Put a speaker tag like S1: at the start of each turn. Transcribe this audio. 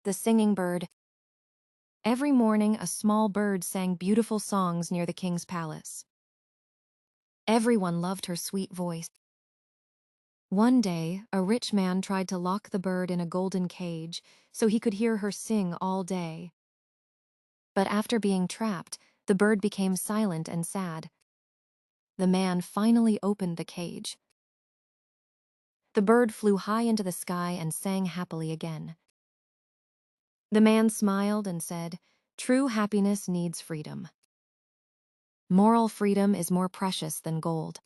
S1: The singing bird. Every morning, a small bird sang beautiful songs near the king's palace. Everyone loved her sweet voice. One day, a rich man tried to lock the bird in a golden cage so he could hear her sing all day. But after being trapped, the bird became silent and sad. The man finally opened the cage. The bird flew high into the sky and sang happily again. The man smiled and said, "True happiness needs freedom. Moral freedom is more precious than gold."